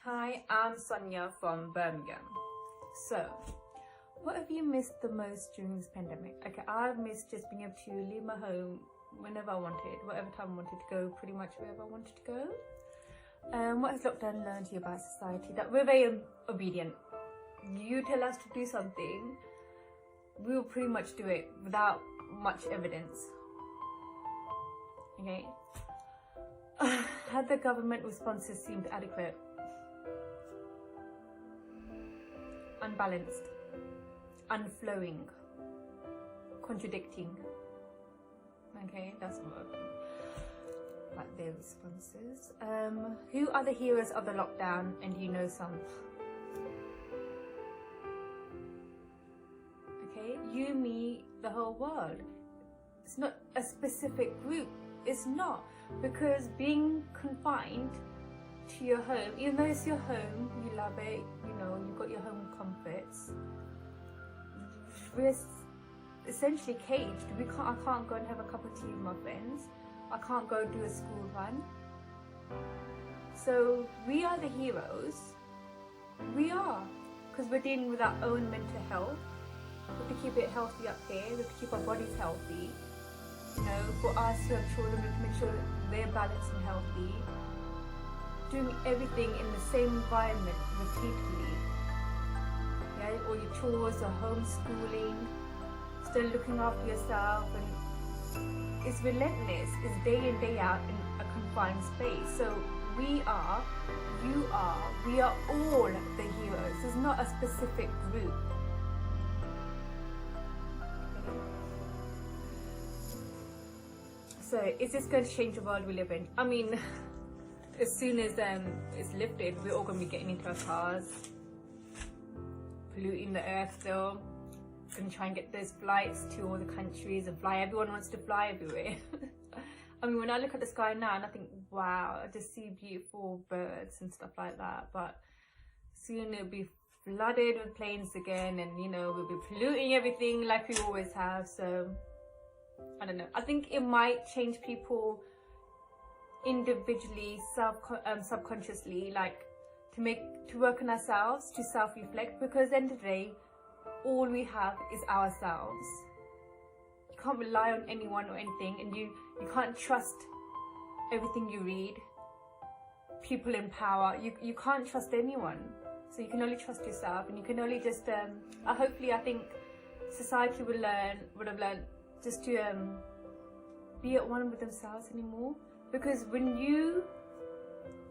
Hi, I'm Sonia from Birmingham. So, what have you missed the most during this pandemic? Okay, I've missed just being able to leave my home whenever I wanted, whatever time I wanted to go, pretty much wherever I wanted to go. What has lockdown learned you about society? That we're very obedient. You tell us to do something, we'll pretty much do it without much evidence. Okay? Had the government responses seemed adequate? Unbalanced, unflowing, contradicting. Okay, that's what like their responses. Who are the heroes of the lockdown, and you know some? Okay, you, me, the whole world. It's not a specific group. It's not, because being confined to your home, even though it's your home, you love it, you know, you've got your home comforts, we're essentially caged. I can't go and have a cup of tea with my friends. I can't go do a school run. So we are the heroes. We are, because we're dealing with our own mental health. We have to keep it healthy up here. We have to keep our bodies healthy. You know, for us who have children, we have to make sure they're balanced and healthy. Doing everything in the same environment repeatedly. Okay, all your chores, or homeschooling, still looking after yourself, and it's relentless. It's day in, day out in a confined space. So we are, you are, we are all the heroes. There's not a specific group. So is this going to change the world we live in? I mean, as soon as it's lifted, we're all going to be getting into our cars, polluting the earth still. Going to try and get those flights to all the countries and fly. Everyone wants to fly everywhere. I mean, when I look at the sky now and I think, wow, I just see beautiful birds and stuff like that. But soon it'll be flooded with planes again, and you know, we'll be polluting everything like we always have. So I don't know. I think it might change people individually, subconsciously, like to work on ourselves, to self-reflect, because at the end of the day, all we have is ourselves. You can't rely on anyone or anything, and you can't trust everything you read. People in power, you can't trust anyone. So you can only trust yourself, and you can only just hopefully I think society would have learned just to be at one with themselves anymore. Because when you,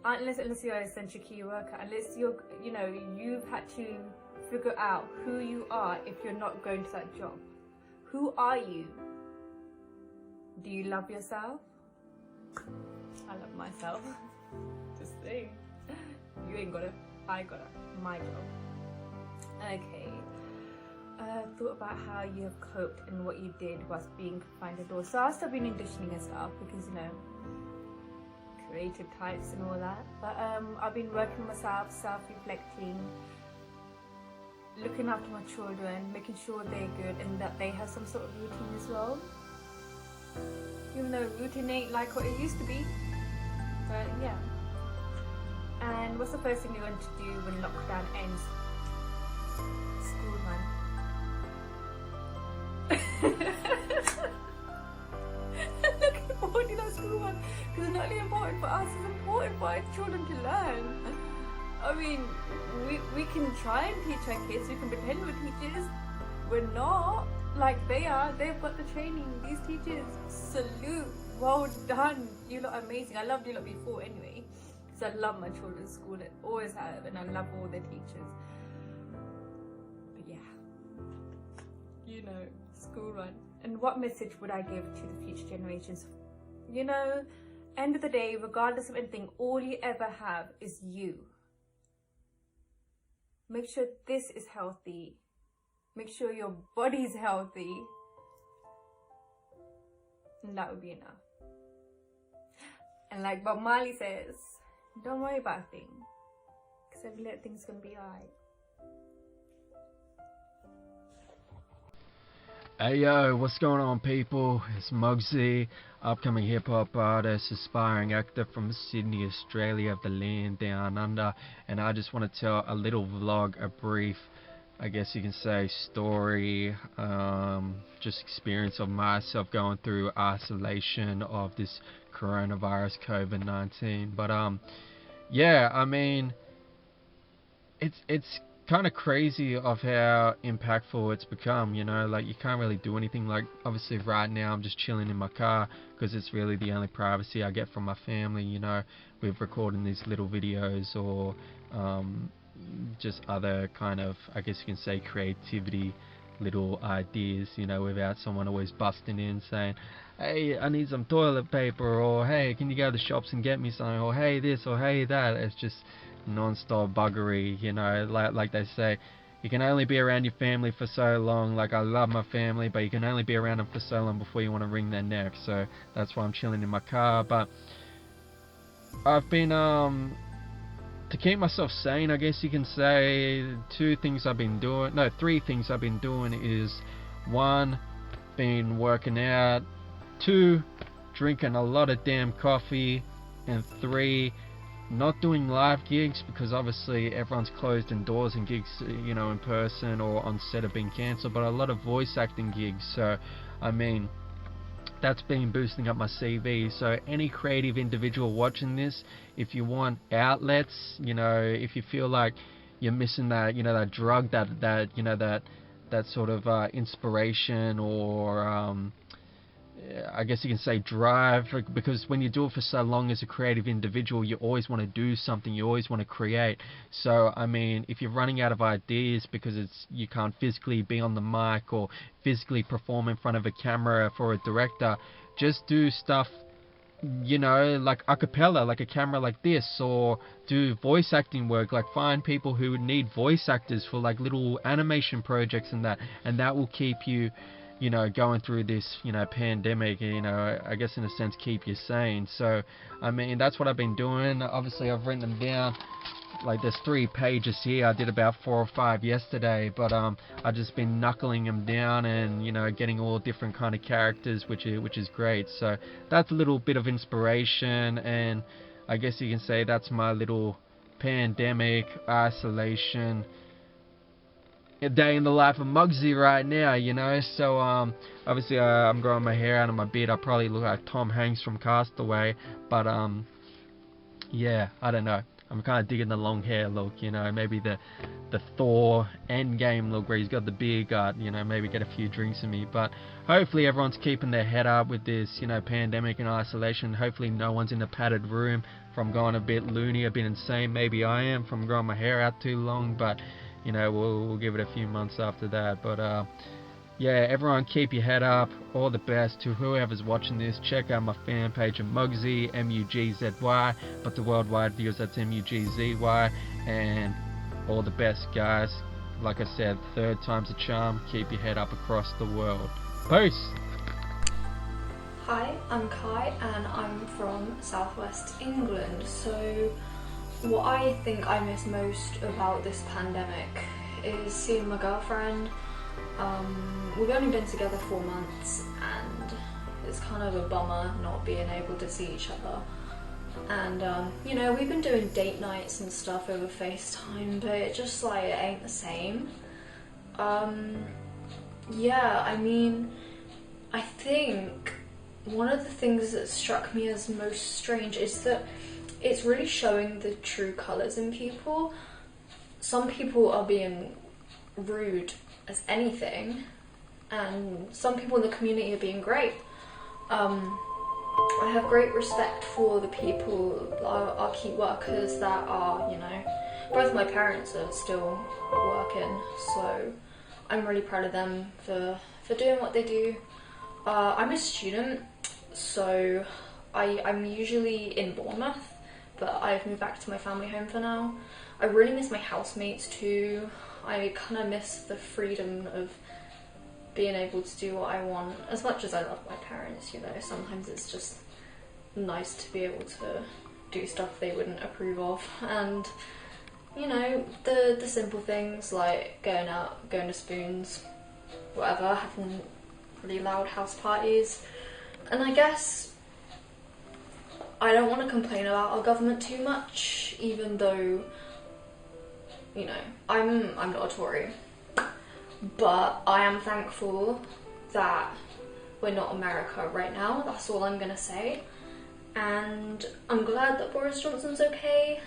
unless you're an essential key worker, unless you've had to figure out who you are if you're not going to that job. Who are you? Do you love yourself? I love myself. Just saying. You ain't got it. I got it. My job. Okay. Thought about how you have coped and what you did whilst being confined indoors. So I've still been auditioning and stuff because, you know, creative types and all that. But I've been working myself, self-reflecting, looking after my children, making sure they're good and that they have some sort of routine as well. Even though routine ain't like what it used to be. But yeah. And what's the first thing you're going to do when lockdown ends? School run. Looking forward to that school run, because it's not only important for us, it's important for our children to learn. I mean, we can try and teach our kids, we can pretend we're teachers. We're not. Like they are. They've got the training. These teachers, salute. Well done. You lot are amazing. I loved you lot before anyway, because I love my children's school. I always have, and I love all the teachers. But yeah, you know, school run. And what message would I give to the future generations? You know, end of the day, regardless of anything, all you ever have is you. Make sure this is healthy. Make sure your body's healthy. And that would be enough. And like Bob Marley says, don't worry about a thing, because every little thing's going to be alright. Hey yo, what's going on people? It's Mugzy, upcoming hip hop artist, aspiring actor from Sydney, Australia, of the land down under, and I just want to tell a little vlog, a brief, I guess you can say, story, just experience of myself going through isolation of this coronavirus COVID-19. But yeah, I mean, it's kind of crazy of how impactful it's become, you know, like you can't really do anything. Like obviously right now I'm just chilling in my car because it's really the only privacy I get from my family, you know, with recording these little videos or just other kind of, I guess you can say, creativity little ideas, you know, without someone always busting in saying, hey, I need some toilet paper, or hey, can you go to the shops and get me something, or hey this, or hey that. It's just non-stop buggery, you know, like they say, you can only be around your family for so long. Like, I love my family, but you can only be around them for so long before you want to wring their neck. So that's why I'm chilling in my car. But I've been to keep myself sane, I guess you can say, three things I've been doing is, one, been working out, two, drinking a lot of damn coffee, and three, not doing live gigs because obviously everyone's closed indoors and gigs, you know, in person or on set have been cancelled, but a lot of voice acting gigs. So I mean, that's been boosting up my CV. So any creative individual watching this, if you want outlets, you know, if you feel like you're missing that, you know, that drug, that you know, that sort of inspiration, or I guess you can say drive, because when you do it for so long as a creative individual, you always want to do something, you always want to create. So I mean, if you're running out of ideas because you can't physically be on the mic or physically perform in front of a camera for a director, just do stuff, you know, like a cappella, like a camera like this, or do voice acting work, like find people who need voice actors for like little animation projects, and that will keep you, you know, going through this, you know, pandemic, you know, I guess in a sense keep you sane. So I mean, that's what I've been doing. Obviously I've written them down, like there's 3 pages here. I did about 4 or 5 yesterday, but I've just been knuckling them down and, you know, getting all different kind of characters, which is great. So that's a little bit of inspiration, and I guess you can say that's my little pandemic isolation, a day in the life of Mugzy right now, you know. So obviously I'm growing my hair out of my beard. I probably look like Tom Hanks from Castaway, but yeah, I don't know, I'm kind of digging the long hair look, you know, maybe the Thor Endgame look where he's got the beer gut, you know, maybe get a few drinks in me. But hopefully everyone's keeping their head up with this, you know, pandemic and isolation. Hopefully no one's in a padded room from going a bit loony, a bit insane. Maybe I am from growing my hair out too long, but you know, we'll give it a few months after that. But yeah, everyone keep your head up. All the best to whoever's watching this. Check out my fan page of Mugzy, Mugzy, but the worldwide viewers, that's Mugzy, and all the best, guys. Like I said, 3rd time's a charm. Keep your head up across the world. Peace. Hi, I'm Kai and I'm from Southwest England. So what I think I miss most about this pandemic is seeing my girlfriend. We've only been together 4 months and it's kind of a bummer not being able to see each other. And you know, we've been doing date nights and stuff over FaceTime, but it just like it ain't the same. Yeah, I mean, I think one of the things that struck me as most strange is that it's really showing the true colours in people. Some people are being rude as anything, and some people in the community are being great. I have great respect for the people, our key workers that are, you know, both my parents are still working, so I'm really proud of them for doing what they do. I'm a student, so I'm usually in Bournemouth, but I've moved back to my family home for now. I really miss my housemates too. I kind of miss the freedom of being able to do what I want. As much as I love my parents, you know, sometimes it's just nice to be able to do stuff they wouldn't approve of. And, you know, the simple things like going out, going to Spoons, whatever, having really loud house parties. And I guess I don't want to complain about our government too much, even though, you know, I'm not a Tory. But I am thankful that we're not America right now. That's all I'm gonna say. And I'm glad that Boris Johnson's okay.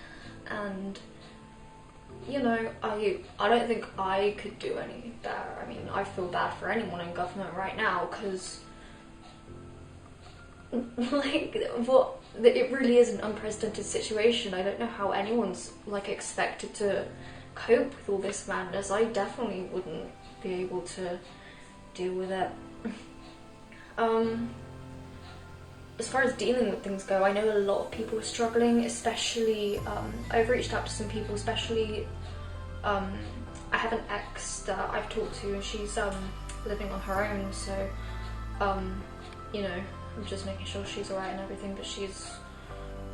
And, you know, I don't think I could do any better. I mean, I feel bad for anyone in government right now, because, like, it really is an unprecedented situation. I don't know how anyone's, like, expected to cope with all this madness. I definitely wouldn't be able to deal with it. As far as dealing with things go, I know a lot of people are struggling, especially, I've reached out to some people, especially, I have an ex that I've talked to, and she's, living on her own, so, you know, I'm just making sure she's alright and everything, but she's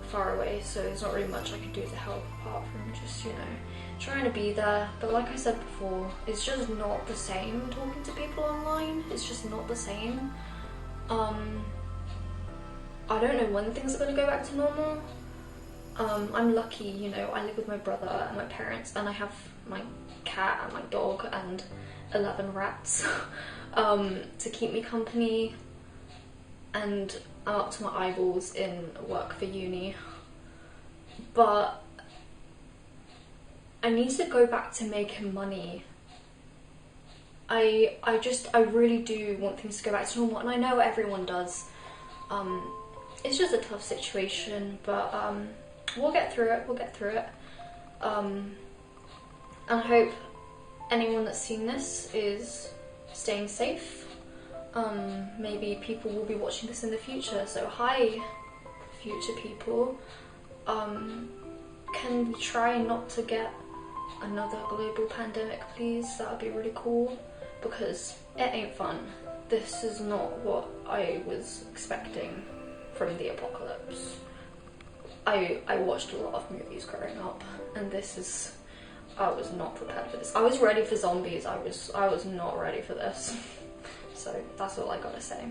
far away, so there's not really much I can do to help apart from just, you know, trying to be there. But like I said before, it's just not the same talking to people online. It's just not the same. I don't know when things are going to go back to normal. I'm lucky, you know, I live with my brother and my parents, and I have my cat and my dog and 11 rats to keep me company, and I'm up to my eyeballs in work for uni. But I need to go back to making money. I really do want things to go back to normal, and I know everyone does. It's just a tough situation, but we'll get through it, and I hope anyone that's seen this is staying safe. Maybe people will be watching this in the future, so hi future people, can we try not to get another global pandemic, please? That would be really cool, because it ain't fun. This is not what I was expecting from the apocalypse. I watched a lot of movies growing up, and I was not prepared for this. I was ready for zombies, I was not ready for this. So that's all I gotta say.